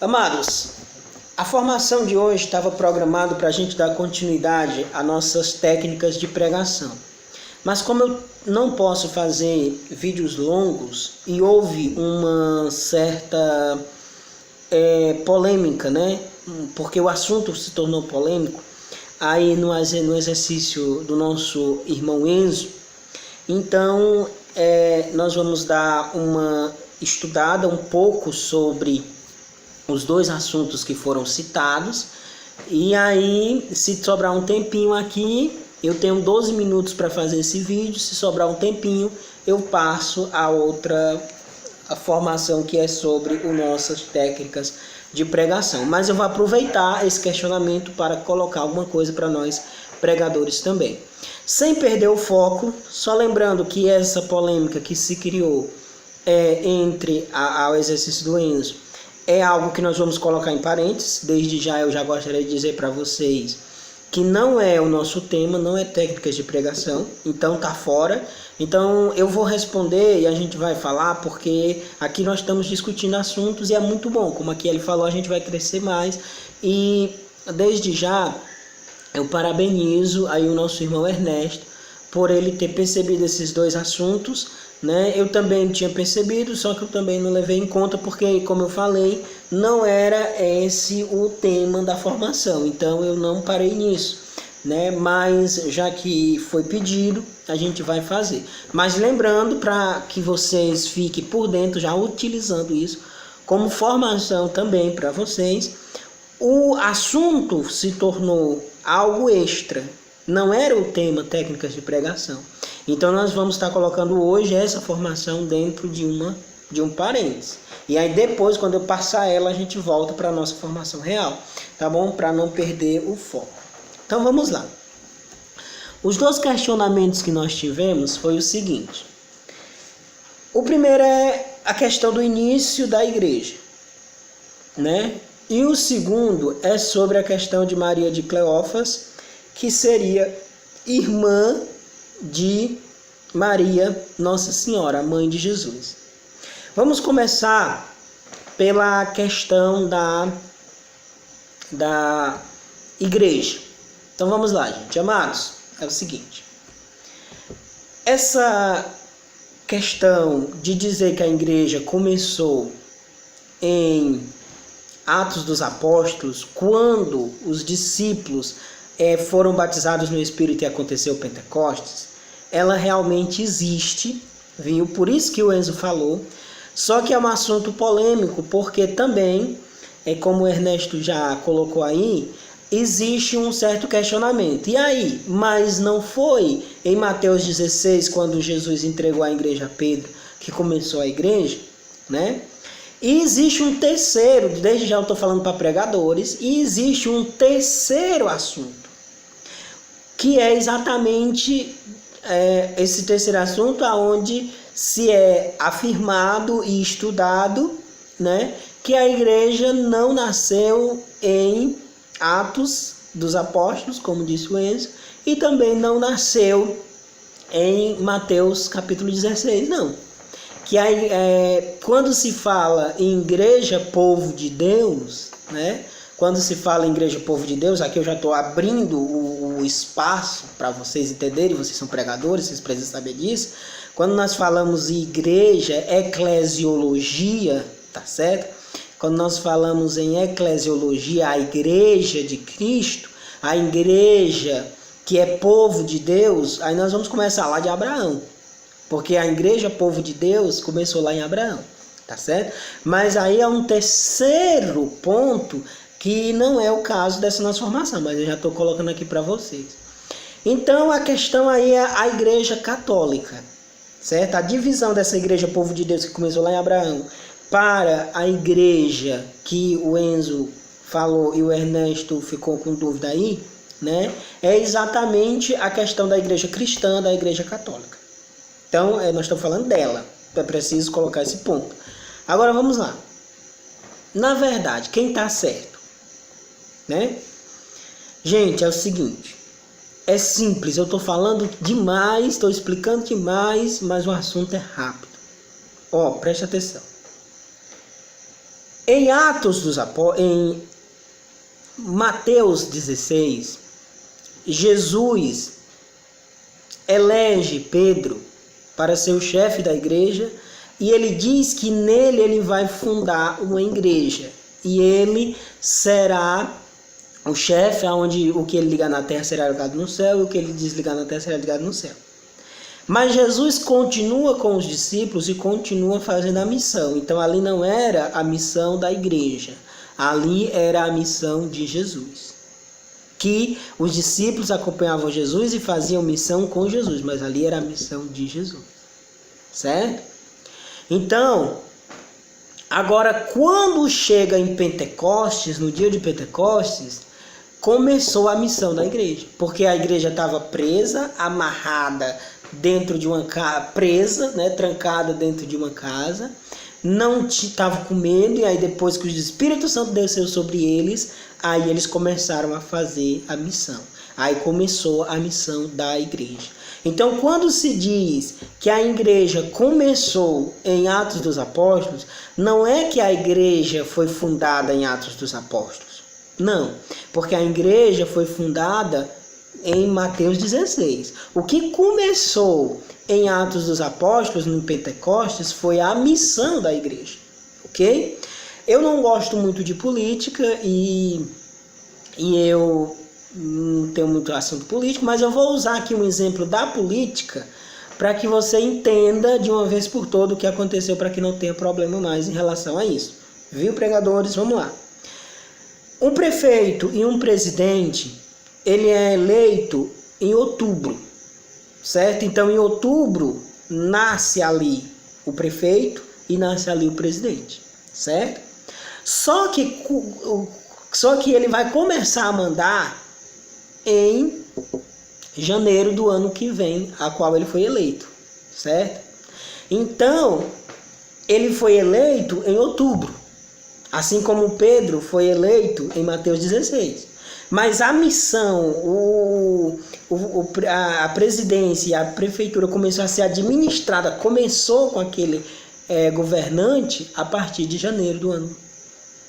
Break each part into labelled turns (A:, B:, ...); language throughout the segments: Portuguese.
A: Amados, a formação de hoje estava programada para a gente dar continuidade às nossas técnicas de pregação. Mas como eu não posso fazer vídeos longos e houve uma certa polêmica, né? Porque o assunto se tornou polêmico, aí no exercício do nosso irmão Enzo, então nós vamos dar uma estudada um pouco sobre os dois assuntos que foram citados, e aí se sobrar um tempinho aqui, eu tenho 12 minutos para fazer esse vídeo, se sobrar um tempinho eu passo a outra formação que é sobre as nossas técnicas de pregação. Mas eu vou aproveitar esse questionamento para colocar alguma coisa para nós pregadores também. Sem perder o foco, só lembrando que essa polêmica que se criou entre ao exercício do Enzo é algo que nós vamos colocar em parênteses. Desde já eu já gostaria de dizer para vocês que não é o nosso tema, não é técnicas de pregação, então tá fora. Então eu vou responder e a gente vai falar, porque aqui nós estamos discutindo assuntos e é muito bom. Como aqui ele falou, a gente vai crescer mais. E desde já eu parabenizo aí o nosso irmão Ernesto por ele ter percebido esses dois assuntos, né? Eu também tinha percebido, só que eu também não levei em conta, porque, como eu falei, não era esse o tema da formação, então eu não parei nisso, né? Mas já que foi pedido, a gente vai fazer. Mas lembrando, para que vocês fiquem por dentro, já utilizando isso como formação também para vocês, o assunto se tornou algo extra, não era o tema técnicas de pregação. Então nós vamos estar colocando hoje essa formação dentro de um parênteses. E aí depois, quando eu passar ela, a gente volta para a nossa formação real, tá bom? Para não perder o foco. Então vamos lá. Os dois questionamentos que nós tivemos foi o seguinte. O primeiro é a questão do início da igreja, né? E o segundo é sobre a questão de Maria de Cleófas, que seria irmã de Maria, Nossa Senhora, a mãe de Jesus. Vamos começar pela questão da igreja. Então vamos lá, gente. Amados, é o seguinte. Essa questão de dizer que a igreja começou em Atos dos Apóstolos, quando os discípulos foram batizados no Espírito e aconteceu o Pentecostes, ela realmente existe, viu? Por isso que o Enzo falou. Só que é um assunto polêmico, porque também, como o Ernesto já colocou aí, existe um certo questionamento. E aí? Mas não foi em Mateus 16, quando Jesus entregou a igreja a Pedro, que começou a igreja, né? E existe um terceiro, desde já eu estou falando para pregadores, e existe um terceiro assunto, que é exatamente esse terceiro assunto, onde se é afirmado e estudado, né, que a igreja não nasceu em Atos dos Apóstolos, como disse o Enzo, e também não nasceu em Mateus capítulo 16, não. Que quando se fala em igreja, povo de Deus, né? Quando se fala em igreja, povo de Deus, aqui eu já estou abrindo o espaço para vocês entenderem, vocês são pregadores, vocês precisam saber disso. Quando nós falamos em igreja, eclesiologia, tá certo? Quando nós falamos em eclesiologia, a igreja de Cristo, a igreja que é povo de Deus, aí nós vamos começar lá de Abraão. Porque a igreja povo de Deus começou lá em Abraão, tá certo? Mas aí é um terceiro ponto que não é o caso dessa nossa formação, mas eu já estou colocando aqui para vocês. Então a questão aí é a igreja católica, certo? A divisão dessa igreja povo de Deus que começou lá em Abraão para a igreja que o Enzo falou e o Ernesto ficou com dúvida aí, né? É exatamente a questão da igreja cristã, da igreja católica. Então, nós estamos falando dela. É preciso colocar esse ponto. Agora, vamos lá. Na verdade, quem está certo? Né? Gente, é o seguinte. É simples. Eu estou falando demais, estou explicando demais, mas o assunto é rápido. Preste atenção. Em em Mateus 16, Jesus elege Pedro para ser o chefe da igreja e ele diz que nele ele vai fundar uma igreja e ele será o chefe, onde o que ele ligar na terra será ligado no céu e o que ele desligar na terra será ligado no céu. Mas Jesus continua com os discípulos e continua fazendo a missão. Então ali não era a missão da igreja, ali era a missão de Jesus. Que os discípulos acompanhavam Jesus e faziam missão com Jesus, mas ali era a missão de Jesus. Certo? Então, agora quando chega em Pentecostes, no dia de Pentecostes, começou a missão da igreja. Porque a igreja estava presa, amarrada dentro de uma casa, presa, né, trancada dentro de uma casa, não estava com medo, e aí depois que o Espírito Santo desceu sobre eles, aí eles começaram a fazer a missão. Aí começou a missão da igreja. Então, quando se diz que a igreja começou em Atos dos Apóstolos, não é que a igreja foi fundada em Atos dos Apóstolos. Não, porque a igreja foi fundada em Mateus 16. O que começou em Atos dos Apóstolos, no Pentecostes, foi a missão da igreja. Ok? Eu não gosto muito de política e eu não tenho muito assunto político, mas eu vou usar aqui um exemplo da política para que você entenda de uma vez por todas o que aconteceu, para que não tenha problema mais em relação a isso. Viu, pregadores? Vamos lá. Um prefeito e um presidente, ele é eleito em outubro, certo? Então, em outubro, nasce ali o prefeito e nasce ali o presidente, certo? Só que ele vai começar a mandar em janeiro do ano que vem, a qual ele foi eleito, certo? Então, ele foi eleito em outubro, assim como Pedro foi eleito em Mateus 16. Mas a missão, a presidência e a prefeitura começou a ser administrada, começou com aquele governante a partir de janeiro do ano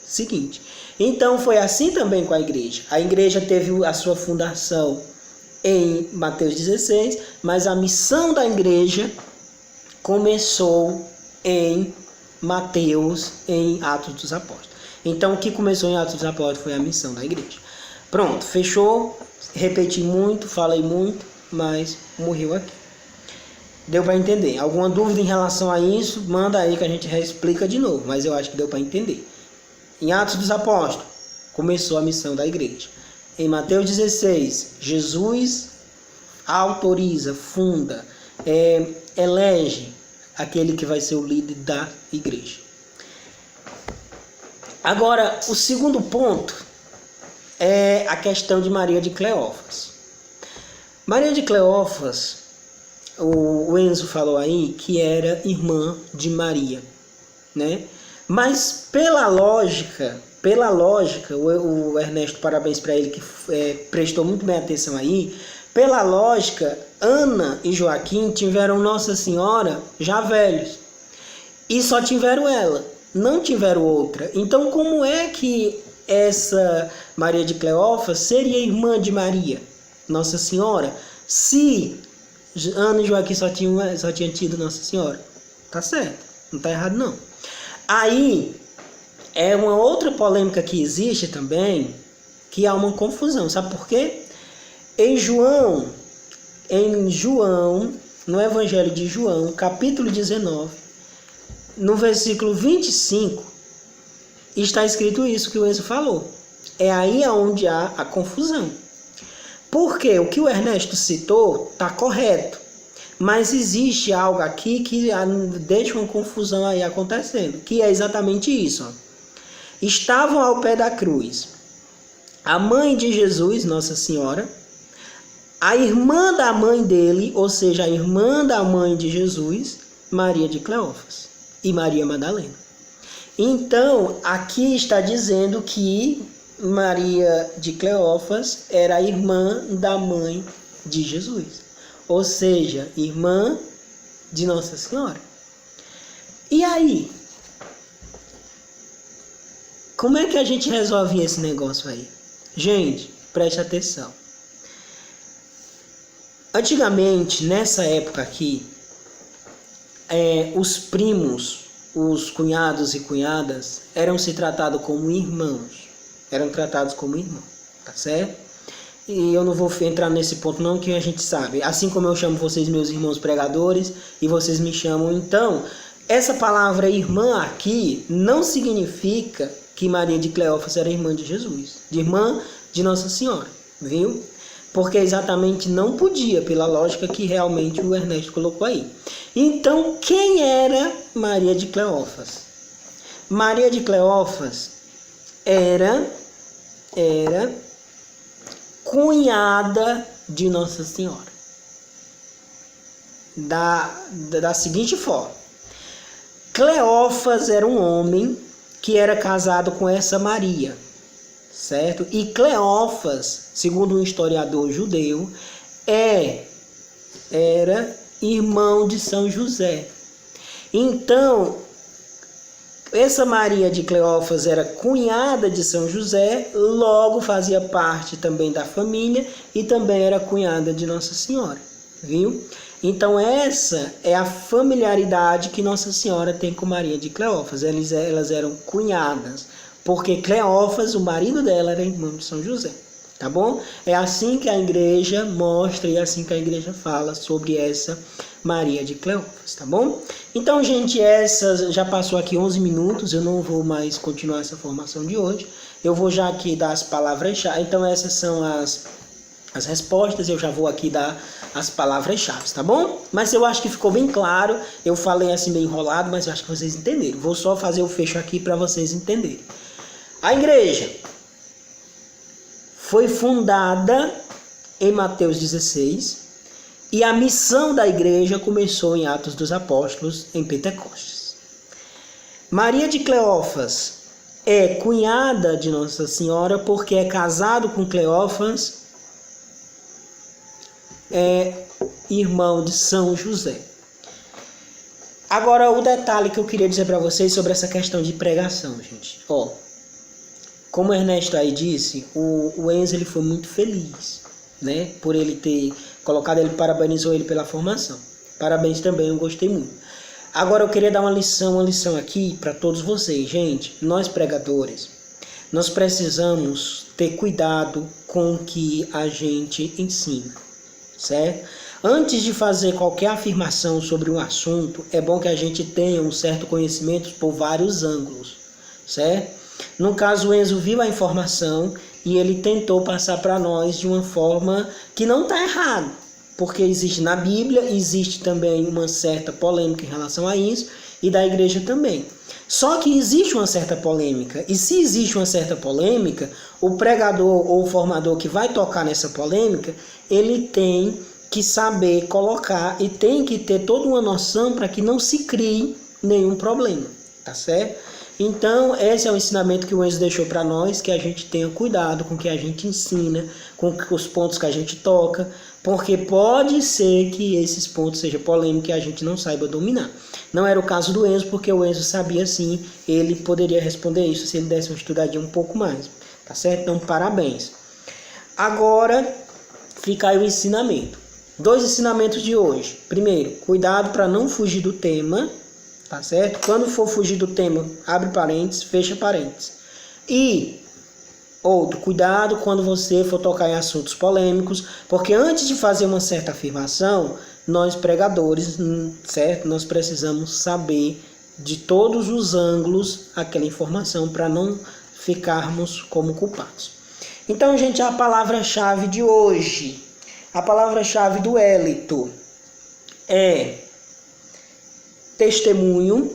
A: seguinte. Então foi assim também com a igreja. A igreja teve a sua fundação em Mateus 16, mas a missão da igreja começou em Mateus, em Atos dos Apóstolos. Então o que começou em Atos dos Apóstolos foi a missão da igreja. Pronto, fechou. Repeti muito, falei muito, mas morreu aqui. Deu para entender? Alguma dúvida em relação a isso? Manda aí que a gente reexplica de novo, mas eu acho que deu para entender. Em Atos dos Apóstolos, começou a missão da igreja. Em Mateus 16, Jesus autoriza, funda, elege aquele que vai ser o líder da igreja. Agora, o segundo ponto é a questão de Maria de Cleófas. Maria de Cleófas, o Enzo falou aí que era irmã de Maria, né? Mas pela lógica, o Ernesto, parabéns para ele que prestou muito bem atenção aí, pela lógica, Ana e Joaquim tiveram Nossa Senhora já velhos e só tiveram ela, não tiveram outra. Então como é que essa Maria de Cleófas seria irmã de Maria, Nossa Senhora, se Ana e Joaquim só tinham tido Nossa Senhora? Tá certo, não tá errado não. Aí é uma outra polêmica que existe também, que há uma confusão. Sabe por quê? Em João, no Evangelho de João, capítulo 19, no versículo 25, está escrito isso que o Enzo falou. É aí onde há a confusão. Porque o que o Ernesto citou está correto. Mas existe algo aqui que deixa uma confusão aí acontecendo. Que é exatamente isso. Ó. Estavam ao pé da cruz a mãe de Jesus, Nossa Senhora, a irmã da mãe dele, ou seja, a irmã da mãe de Jesus, Maria de Cleófas e Maria Madalena. Então, aqui está dizendo que Maria de Cleófas era a irmã da mãe de Jesus, ou seja, irmã de Nossa Senhora. E aí? como é que a gente resolve esse negócio aí? Gente, preste atenção. Antigamente, nessa época aqui, os primos, os cunhados e cunhadas, eram tratados como irmãos. Tá certo? E eu não vou entrar nesse ponto não, que a gente sabe. Assim como eu chamo vocês meus irmãos pregadores, e vocês me chamam. Então, essa palavra irmã aqui não significa que Maria de Cleófas era irmã de Jesus, de irmã de Nossa Senhora, viu? Porque exatamente não podia, pela lógica que realmente o Ernesto colocou aí. Então, quem era Maria de Cleófas? Maria de Cleófas era cunhada de Nossa Senhora. Da seguinte forma: Cleófas era um homem que era casado com essa Maria, certo? E Cleófas, segundo um historiador judeu, era irmão de São José. Então, essa Maria de Cleófas era cunhada de São José, logo fazia parte também da família e também era cunhada de Nossa Senhora, viu? Então essa é a familiaridade que Nossa Senhora tem com Maria de Cleófas. Elas eram cunhadas, porque Cleófas, o marido dela, era irmão de São José, tá bom? É assim que a igreja mostra e é assim que a igreja fala sobre essa Maria de Cleófas, tá bom? Então, gente, essa já passou aqui 11 minutos, eu não vou mais continuar essa formação de hoje. Eu vou já aqui dar as palavras-chave. Então, essas são as respostas, eu já vou aqui dar as palavras-chave, tá bom? Mas eu acho que ficou bem claro, eu falei assim meio enrolado, mas eu acho que vocês entenderam. Vou só fazer o fecho aqui para vocês entenderem. A igreja foi fundada em Mateus 16 e a missão da igreja começou em Atos dos Apóstolos, em Pentecostes. Maria de Cleófas é cunhada de Nossa Senhora porque é casado com Cleófas, é irmão de São José. Agora, o detalhe que eu queria dizer para vocês sobre essa questão de pregação, gente. Como o Ernesto aí disse, o Enzo ele foi muito feliz, né? Por ele ter colocado, ele parabenizou ele pela formação. Parabéns também, eu gostei muito. Agora eu queria dar uma lição aqui para todos vocês, gente. Nós pregadores, nós precisamos ter cuidado com o que a gente ensina, certo? Antes de fazer qualquer afirmação sobre um assunto, é bom que a gente tenha um certo conhecimento por vários ângulos, certo? No caso, o Enzo viu a informação e ele tentou passar para nós de uma forma que não está errado, porque existe na Bíblia, existe também uma certa polêmica em relação a isso, e da igreja também. Só que existe uma certa polêmica, e se existe uma certa polêmica, o pregador ou o formador que vai tocar nessa polêmica, ele tem que saber colocar e tem que ter toda uma noção para que não se crie nenhum problema, tá certo? Então, esse é o ensinamento que o Enzo deixou para nós, que a gente tenha cuidado com o que a gente ensina, com os pontos que a gente toca, porque pode ser que esses pontos sejam polêmicos e a gente não saiba dominar. Não era o caso do Enzo, porque o Enzo sabia sim, ele poderia responder isso se ele desse uma estudadinha um pouco mais, tá certo? Então, parabéns. Agora, fica aí o ensinamento. 2 ensinamentos de hoje. Primeiro, cuidado para não fugir do tema, tá certo? Quando for fugir do tema, abre parênteses, fecha parênteses. E outro, cuidado quando você for tocar em assuntos polêmicos, porque antes de fazer uma certa afirmação, nós pregadores, certo? Nós precisamos saber de todos os ângulos aquela informação para não ficarmos como culpados. Então, gente, a palavra-chave de hoje, a palavra-chave do Hélito é testemunho.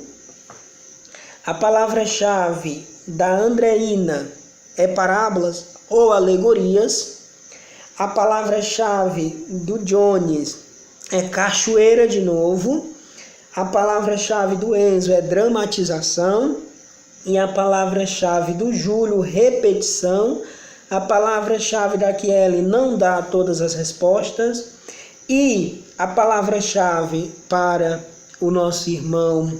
A: A palavra-chave da Andreina é parábolas ou alegorias. A palavra-chave do Jones é cachoeira de novo. A palavra-chave do Enzo é dramatização. E a palavra-chave do Júlio, repetição. A palavra-chave da Kelly não dá todas as respostas. E a palavra-chave para o nosso irmão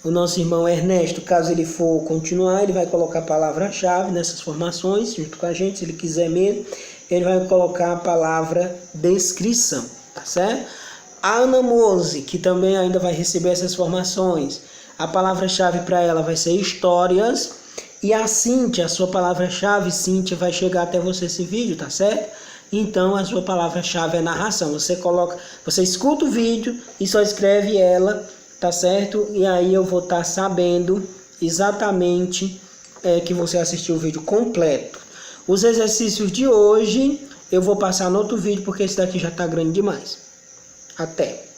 A: O nosso irmão Ernesto, caso ele for continuar, ele vai colocar a palavra-chave nessas formações, junto com a gente, se ele quiser mesmo, ele vai colocar a palavra descrição, tá certo? A Ana Mose, que também ainda vai receber essas formações, a palavra-chave para ela vai ser histórias, e a Cíntia, a sua palavra-chave, Cíntia, vai chegar até você esse vídeo, tá certo? Então a sua palavra-chave é narração. Você escuta o vídeo e só escreve ela, tá certo? E aí eu vou estar sabendo exatamente que você assistiu o vídeo completo. Os exercícios de hoje eu vou passar no outro vídeo porque esse daqui já tá grande demais. Até!